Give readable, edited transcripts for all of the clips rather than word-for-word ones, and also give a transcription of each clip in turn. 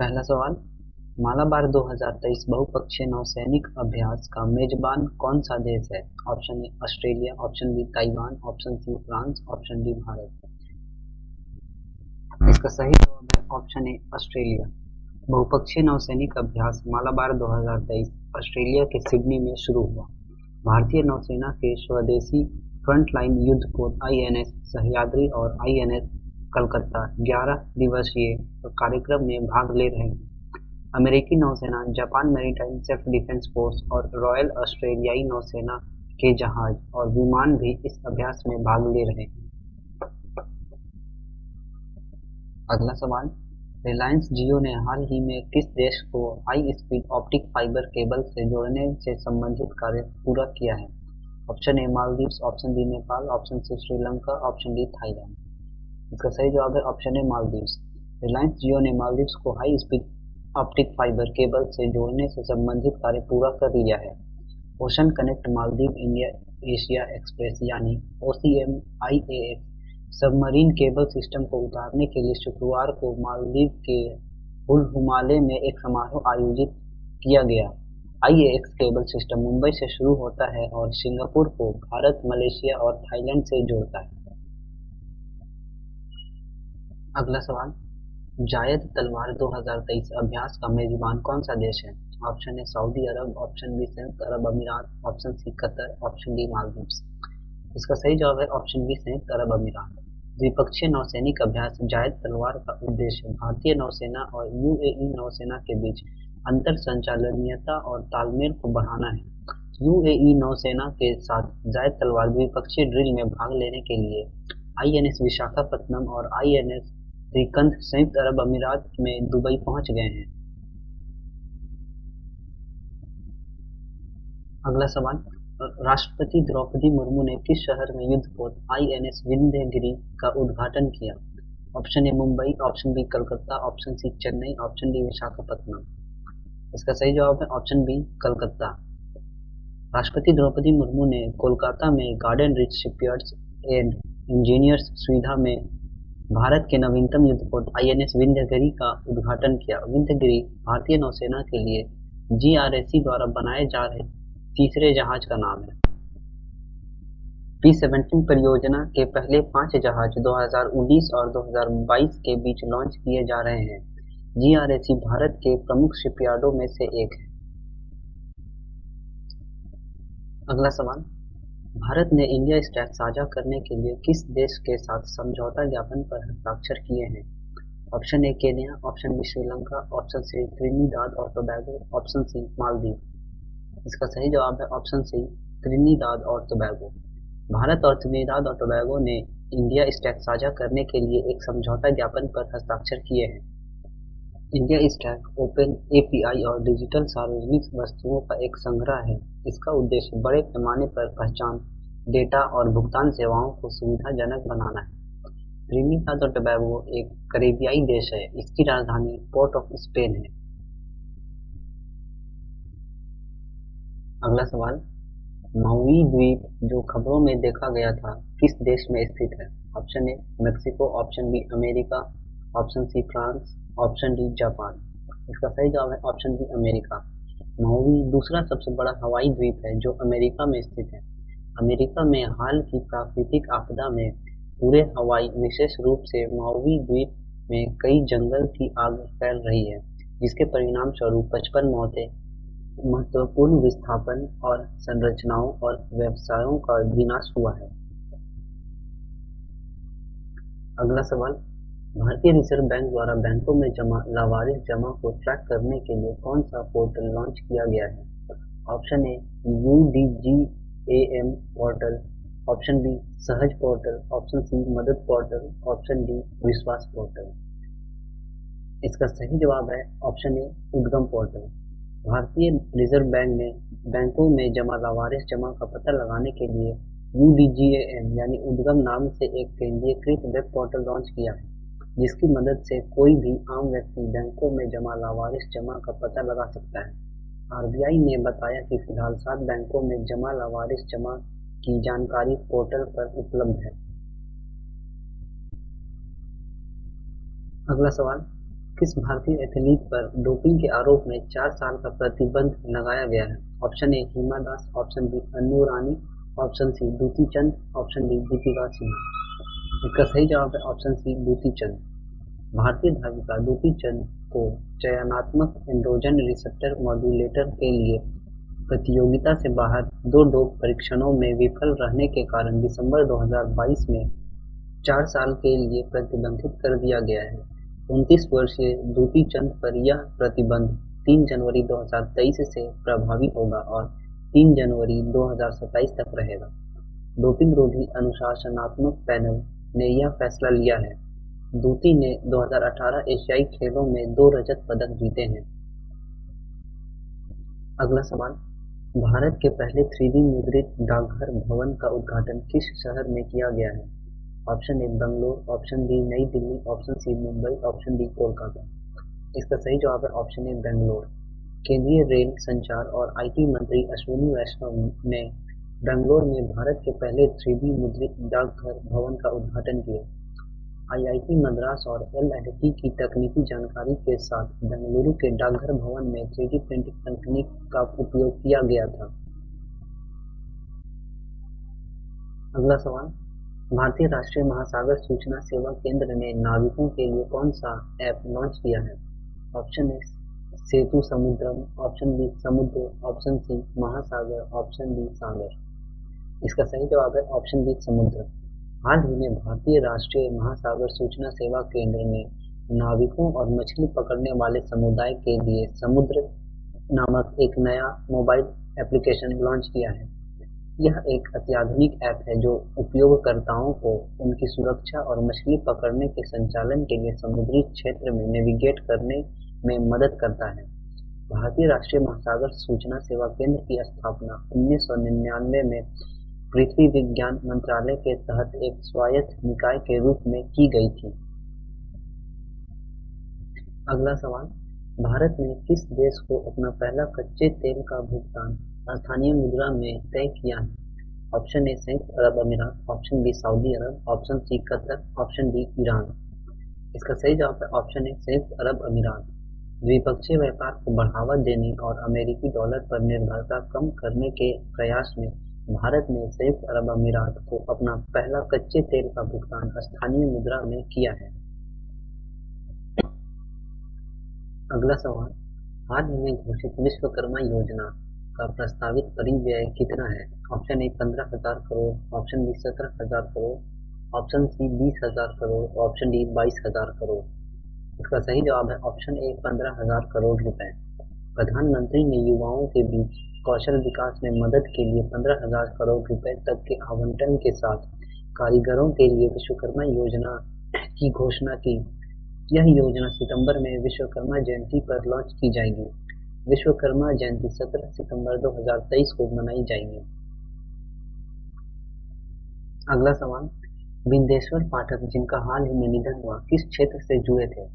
पहला सवाल, मालाबार 2023 बहुपक्षीय नौसैनिक अभ्यास का मेजबान कौन सा देश है? Option A Australia, option B Taiwan, option C France, option D Bharat. इसका सही जवाब है ऑप्शन ए ऑस्ट्रेलिया। बहुपक्षीय नौसैनिक अभ्यास मालाबार 2023 ऑस्ट्रेलिया के सिडनी में शुरू हुआ। भारतीय नौसेना के स्वदेशी फ्रंटलाइन युद्धपोत आईएनएस सह्याद्री और आईएनएस कलकत्ता 11 दिवसीय कार्यक्रम में भाग ले रहे हैं। अमेरिकी नौसेना, Japan maritime self defence force और रॉयल ऑस्ट्रेलियाई नौसेना के जहाज और विमान भी इस अभ्यास में भाग ले रहे हैं। अगला सवाल, रिलायंस जियो ने हाल ही में किस देश को high speed optic fibre cable से जोड़ने से संबंधित कार्य पूरा किया है? Option A Maldives, option B Nepal, option C Sri Lanka, option D Thailand. इसका सही जवाब है option A Maldives. Reliance Jio ने मालदीव्स को high speed optic fibre cable से जोड़ने से संबंधित कार्य पूरा कर लिया है। Ocean connect Maldive India Asia express यानी OCM-IAX सबमरीन केबल सिस्टम को उतारने के लिए शुक्रवार को मालदीव के हुल-हुमाले में एक समारोह आयोजित किया गया। IAX केबल सिस्टम मुंबई से शुरू होता है और सिंगापुर को भारत, मलेशिया और थाईलैंड से जोड़ता है। अगला सवाल, जायद तलवार 2023 अभ्यास का मेजबान कौन सा देश है? ऑप्शन ए सऊदी अरब, ऑप्शन बी संयुक्त अरब अमीरात, option C Qatar, option D Maldives. इसका सही जवाब है ऑप्शन बी संयुक्त अरब अमीरात। द्विपक्षीय नौसैनिक अभ्यास जायद तलवार का उद्देश्य भारतीय नौसेना और UAE नौसेना के बीच अंतर संचालनीयता और तालमेल को बढ़ाना है। UAE नौसेना के साथ जायद तलवार द्विपक्षीय ड्रिल में भाग लेने के लिए INS विशाखापत्तनम और INS श्रीकंठ संयुक्त अरब अमीरात में दुबई पहुंच गए हैं। अगला सवाल, राष्ट्रपति द्रौपदी मुर्मू ने किस शहर में युद्धपोत INS विंध्यगिरि का उद्घाटन किया? Option A Mumbai, option B Calcutta, option C Chennai, option D Visakhapatnam. इसका सही जवाब है ऑप्शन बी कलकत्ता। राष्ट्रपति द्रौपदी मुर्मू ने कोलकाता में garden rich shipyards and engineers सुविधा में भारत के नवीनतम युद्धपोत INS विंध्यगिरि का उद्घाटन किया। विंध्यगिरि भारतीय नौसेना के लिए GRSC द्वारा बनाए जा रहे तीसरे जहाज का नाम है। P-17 परियोजना के पहले 5 जहाज 2019 और 2022 के बीच लॉन्च किए जा रहे हैं। GRSC भारत के प्रमुख शिपयार्डों में से एक है। अगला सवाल, भारत ने इंडिया स्टैक साझा करने के लिए किस देश के साथ समझौता ज्ञापन पर हस्ताक्षर किए हैं? Option A Kenya, option B Sri Lanka, option C Trinidad और टोबैगो, ऑप्शन सी मालदीव। इसका सही जवाब है ऑप्शन सी त्रिनिदाद और टोबैगो। भारत और त्रिनिदाद और टोबैगो ने इंडिया स्टैक साझा करने के लिए एक समझौता ज्ञापन पर हस्ताक्षर किए हैं। इंडिया स्टैक ओपन API और डिजिटल सार्वजनिक वस्तुओं का एक संग्रह है। इसका उद्देश्य बड़े पैमाने पर पहचान, डेटा और भुगतान सेवाओं को सुविधाजनक बनाना है। त्रिनिदाद और टोबैगो एक कैरेबियाई देश है। इसकी राजधानी पोर्ट ऑफ स्पेन है। अगला सवाल, माउई द्वीप जो खबरों में देखा गया था किस देश में स्थित है? Option A Mexico, option B America, option C France, option D Japan. इसका सही जवाब है ऑप्शन बी अमेरिका। माउई दूसरा सबसे बड़ा हवाई द्वीप है जो अमेरिका में स्थित है। अमेरिका में हाल की प्राकृतिक आपदा में पूरे हवाई, विशेष रूप से माउई द्वीप में कई जंगल की आग फैल रही है, जिसके परिणाम स्वरूप 55 मौतें, महत्वपूर्ण विस्थापन और संरचनाओं और व्यवसायों का विनाश हुआ है। अगला सवाल, भारतीय रिजर्व बैंक द्वारा बैंकों में जमा लावारिस जमा को ट्रैक करने के लिए कौन सा पोर्टल लॉन्च किया गया है? Option A UDGAM portal, option B Sahaj portal, option C Madad portal, option D Vishwas portal. इसका सही जवाब है ऑप्शन ए उद्गम पोर्टल। भारतीय रिजर्व बैंक ने बैंकों में जमा लावारिस जमा का पता लगाने के लिए UDGAM यानी उद्गम नाम से एक केंद्रीकृत वेब पोर्टल लॉन्च किया है, जिसकी मदद से कोई भी आम व्यक्ति बैंकों में जमा लावारिस जमा का पता लगा सकता है। RBI ने बताया कि फिलहाल 7 बैंकों में जमा लावारिस जमा की जानकारी पोर्टल पर उपलब्ध है। अगला सवाल, किस भारतीय एथलीट पर डोपिंग के आरोप में 4 साल का प्रतिबंध लगाया गया है? Option A Hima Das, option B Annu Rani, option C Dutee Chand, option D Deepika Singh. इसका सही जवाब है ऑप्शन सी दूती चंद। भारतीय धाविका दूती चंद को चयनात्मक एंड्रोजन रिसेप्टर मॉड्यूलेटर के लिए प्रतियोगिता से बाहर 2 डोप परीक्षणों में विफल रहने के कारण दिसंबर 2022 में 4 साल के लिए प्रतिबंधित कर दिया गया है। 29 वर्षीय दूती चंद पर यह प्रतिबंध 3 जनवरी 2023 से प्रभावी होगा और 3 जनवरी 2027 तक रहेगा। डोपिंग रोधी अनुशासनात्मक पैनल ने यह फैसला लिया है। दूती ने 2018 एशियाई खेलों में 2 रजत पदक जीते हैं। अगला सवाल, भारत के पहले 3D मुद्रित डाकघर भवन का उद्घाटन किस शहर में किया गया है? Option A Bangalore, option B New Delhi, option C Mumbai, option D Kolkata. इसका सही जवाब है ऑप्शन ए बेंगलोर। केंद्रीय रेल, संचार और आईटी मंत्री अश्विनी वैष्णव ने बेंगलोर में भारत के पहले 3D मुद्रित डाकघर भवन का उद्घाटन किया। आईआईटी मद्रास और एल&टी की तकनीकी जानकारी के साथ बेंगलुरु के डाकघर भवन में 3D प्रिंटिंग तकनीक का उपयोग किया गया था। अगला सवाल, भारतीय राष्ट्रीय महासागर सूचना सेवा केंद्र ने नाविकों के लिए कौन सा ऐप लॉन्च किया है? Option A Setu Samudram, option B Samudra, option C Mahasagar, option D सागर। इसका सही जवाब है ऑप्शन बी समुद्र। हाल ही में भारतीय राष्ट्रीय महासागर सूचना सेवा केंद्र ने नाविकों और मछली पकड़ने वाले समुदाय के लिए समुद्र नामक एक नया मोबाइल एप्लीकेशन लॉन्च किया है। यह एक अत्याधुनिक ऐप है जो उपयोगकर्ताओं को उनकी सुरक्षा और मछली पकड़ने के संचालन के लिए समुद्री क्षेत्र में नेविगेट करने में मदद करता है। भारतीय राष्ट्रीय महासागर सूचना सेवा केंद्र की स्थापना 1999 में पृथ्वी विज्ञान मंत्रालय के तहत एक स्वायत्त निकाय के रूप में की गई थी। अगला सवाल, भारत ने किस देश को अपना पहला कच्चे तेल का भुगतान स्थानीय मुद्रा में तय किया है? ऑप्शन ए संयुक्त अरब अमीरात, ऑप्शन बी सऊदी अरब, option C Qatar, option D Iran. इसका सही जवाब है ऑप्शन ए संयुक्त अरब अमीरात। द्विपक्षीय व्यापार को बढ़ावा देने और अमेरिकी डॉलर पर निर्भरता कम करने के प्रयास में भारत ने संयुक्त अरब अमीरात को अपना पहला कच्चे तेल का भुगतान स्थानीय मुद्रा में किया है। अगला सवाल, हाल ही में घोषित विश्वकर्मा योजना का प्रस्तावित परिव्यय कितना है? Option A 15,000 crore, option B 17,000 crore, option C 20,000 crore, option D 22,000 crore. इसका सही जवाब है ऑप्शन ए 15,000 करोड़ रुपए। प्रधानमंत्री ने युवाओं के बीच कौशल विकास में मदद के लिए 15,000 करोड़ रुपए तक के आवंटन के साथ कारीगरों के लिए विश्वकर्मा योजना की घोषणा की। यह योजना सितंबर में विश्वकर्मा जयंती पर लॉन्च की जाएगी। विश्वकर्मा जयंती 17 सितंबर 2023 को मनाई जाएगी। अगला सवाल, बिंदेश्वर पाठक जिनका हाल ही में निधन हुआ किस क्षेत्र से जुड़े थे?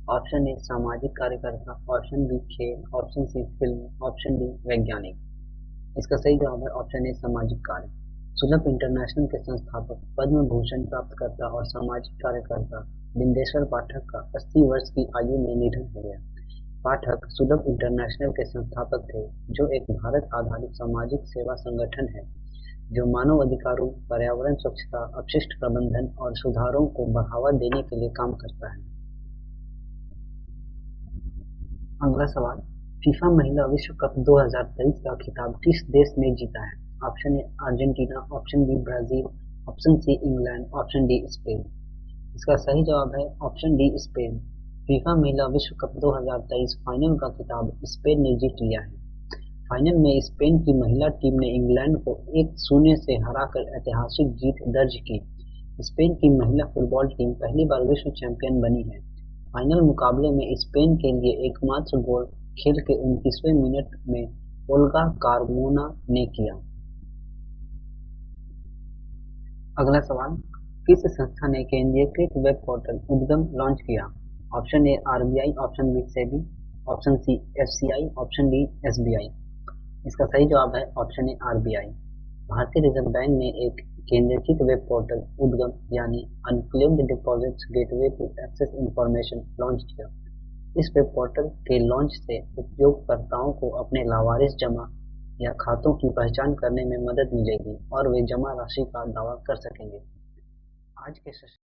ऑप्शन ए सामाजिक कार्यकर्ता, ऑप्शन बी खेल, option C film, option D वैज्ञानिक। इसका सही जवाब है ऑप्शन ए सामाजिक कार्य। सुलभ इंटरनेशनल के संस्थापक, पद्म भूषण प्राप्तकर्ता और सामाजिक कार्यकर्ता बिंदेश्वर पाठक का 80 वर्ष की आयु में निधन हो गया। पाठक सुलभ इंटरनेशनल के संस्थापक थे, जो एक भारत आधारित सामाजिक सेवा संगठन है जो मानव अधिकारों, पर्यावरण स्वच्छता, अपशिष्ट प्रबंधन और सुधारों को बढ़ावा देने के लिए काम करता है। अगला सवाल, फीफा महिला विश्व कप 2023 का खिताब किस देश ने जीता है? Option A Argentina, option B Brazil, option C England, option D Spain. इसका सही जवाब है ऑप्शन डी स्पेन। फीफा महिला विश्व कप 2023 फाइनल का खिताब स्पेन ने जीत लिया है। फाइनल में स्पेन की महिला टीम ने इंग्लैंड को 1-0 से हराकर ऐतिहासिक जीत दर्ज की। स्पेन की महिला फुटबॉल टीम पहली बार विश्व चैंपियन बनी है। फाइनल मुकाबले में स्पेन के लिए एकमात्र गोल खेल के 29वें मिनट में ओल्गा कार्मोना ने किया। अगला सवाल, किस संस्था ने केंद्रीकृत वेब पोर्टल उद्गम लॉन्च किया? Option A RBI, option B SEBI, option C FCI, option D SBI. इसका सही जवाब है ऑप्शन ए आरबीआई। भारतीय रिजर्व बैंक ने एक केंद्रीकृत वेब पोर्टल उद्गम यानी unclaimed deposits gateway to access information launch किया। इस वेब पोर्टल के लॉन्च से उपयोगकर्ताओं को अपने लावारिस जमा या खातों की पहचान करने में मदद मिलेगी और वे जमा राशि का दावा कर सकेंगे। आज के सेशन